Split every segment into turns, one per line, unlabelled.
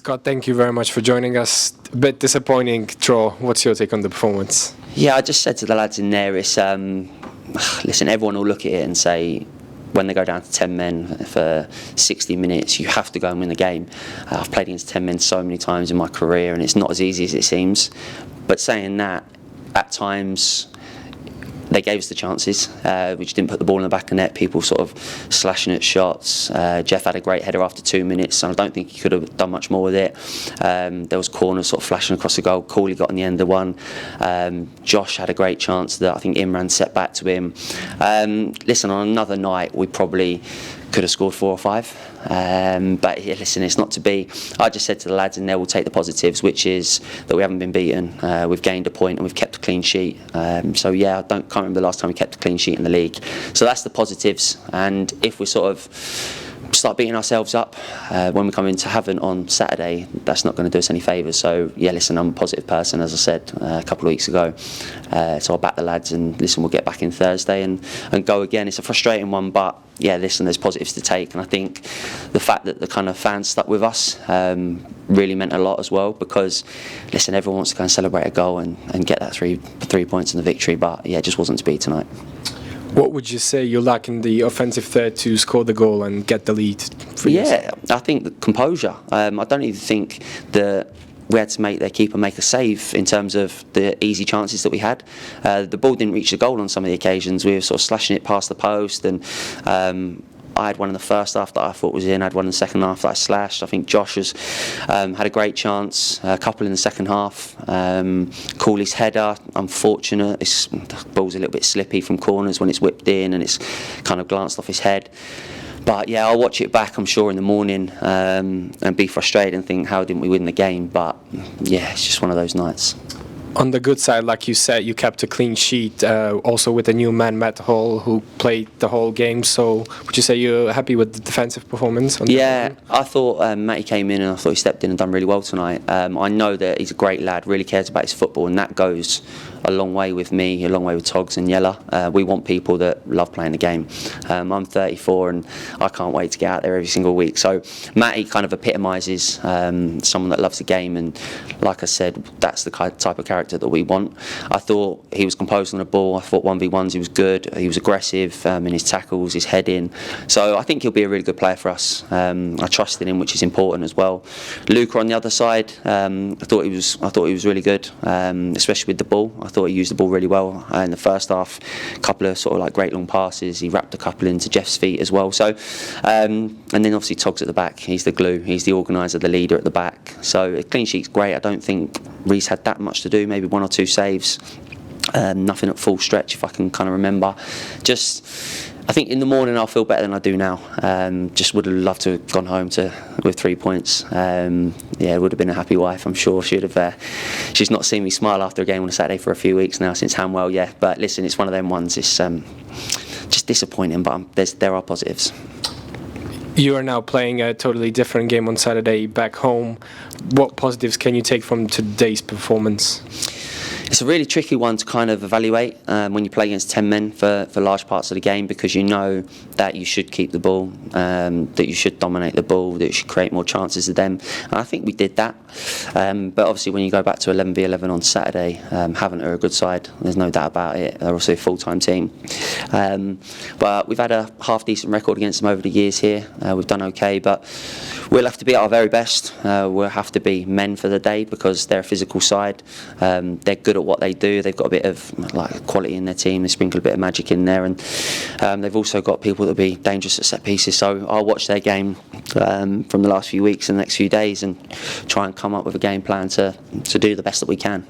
Scott, thank you very much for joining us. A bit disappointing draw. What's your take on the performance?
Yeah, I just said to the lads in there, it's listen, everyone will look at it and say, when they go down to 10 men for 60 minutes, you have to go and win the game. I've played against 10 men so many times in my career, and it's not as easy as it seems. But saying that, at times, they gave us the chances. We just didn't put the ball in the back of the net. People sort of slashing at shots. Jeff had a great header after 2 minutes, and I don't think he could have done much more with it. There was corners sort of flashing across the goal. Cooley got on the end of one. Josh had a great chance that I think Imran set back to him. Listen, on another night, we probably could have scored 4 or 5. But yeah, listen, it's not to be. I just said to the lads in there, we'll take the positives, which is that we haven't been beaten. We've gained a point and we've kept a clean sheet. So yeah, I can't remember the last time we kept a clean sheet in the league. So that's the positives. And if we sort of start beating ourselves up when we come into Havant on Saturday, that's not going to do us any favours. So yeah, listen, I'm a positive person, as I said a couple of weeks ago. So I'll back the lads, and listen, we'll get back in Thursday and go again. It's a frustrating one, but yeah, listen, there's positives to take, and I think the fact that the kind of fans stuck with us really meant a lot as well, because listen, everyone wants to go and celebrate a goal and get that three points in the victory, but yeah, it just wasn't to be tonight.
What would you say you lack in the offensive third to score the goal and get the lead?
Yeah, I think the composure. I don't even think that we had to make their keeper make a save in terms of the easy chances that we had. The ball didn't reach the goal on some of the occasions. We were sort of slashing it past the post, and I had one in the first half that I thought was in. I had one in the second half that I slashed. I think Josh has had a great chance. A couple in the second half. Cooley's header, unfortunate. The ball's a little bit slippy from corners when it's whipped in, and it's kind of glanced off his head. But yeah, I'll watch it back, I'm sure, in the morning and be frustrated and think, how didn't we win the game? But yeah, it's just one of those nights.
On the good side, like you said, you kept a clean sheet, also with a new man, Matt Hall, who played the whole game. So would you say you're happy with the defensive performance?
Yeah, I thought Matty came in and I thought he stepped in and done really well tonight. I know that he's a great lad, really cares about his football, and that goes a long way with me, a long way with Togs and Yella. We want people that love playing the game. I'm 34 and I can't wait to get out there every single week. So Matty kind of epitomises someone that loves the game, and like I said, that's the type of character that we want. I thought he was composed on the ball. I thought 1v1s he was good. He was aggressive in his tackles, his heading. So I think he'll be a really good player for us. I trusted him, which is important as well. Luca on the other side, I thought he was really good, especially with the ball. I thought he used the ball really well in the first half. A couple of sort of like great long passes. He wrapped a couple into Jeff's feet as well. So and then obviously Togs at the back. He's the glue. He's the organiser, the leader at the back. So a clean sheet's great. I don't think Reece had that much to do. Maybe 1 or 2 saves. Nothing at full stretch, if I can kind of remember. I think in the morning I'll feel better than I do now. Just would have loved to have gone home with 3 points. Yeah, would have been a happy wife, I'm sure. She's not seen me smile after a game on a Saturday for a few weeks now since Hanwell. Yeah, but listen, it's one of them ones. It's just disappointing, but there are positives.
You are now playing a totally different game on Saturday back home. What positives can you take from today's performance?
It's a really tricky one to kind of evaluate when you play against 10 men for large parts of the game, because you know that you should keep the ball, that you should dominate the ball, that you should create more chances of them. And I think we did that. But obviously when you go back to 11v11 on Saturday, Havant are a good side. There's no doubt about it. They're also a full-time team. But we've had a half-decent record against them over the years here. We've done okay, but we'll have to be at our very best. We'll have to be men for the day, because they're a physical side. They're good at what they do. They've got a bit of like quality in their team. They sprinkle a bit of magic in there, and they've also got people that be dangerous at set pieces. So I'll watch their game from the last few weeks and the next few days, and try and come up with a game plan to do the best that we can.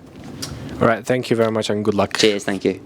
All right, thank you very much and good luck.
Cheers, thank you.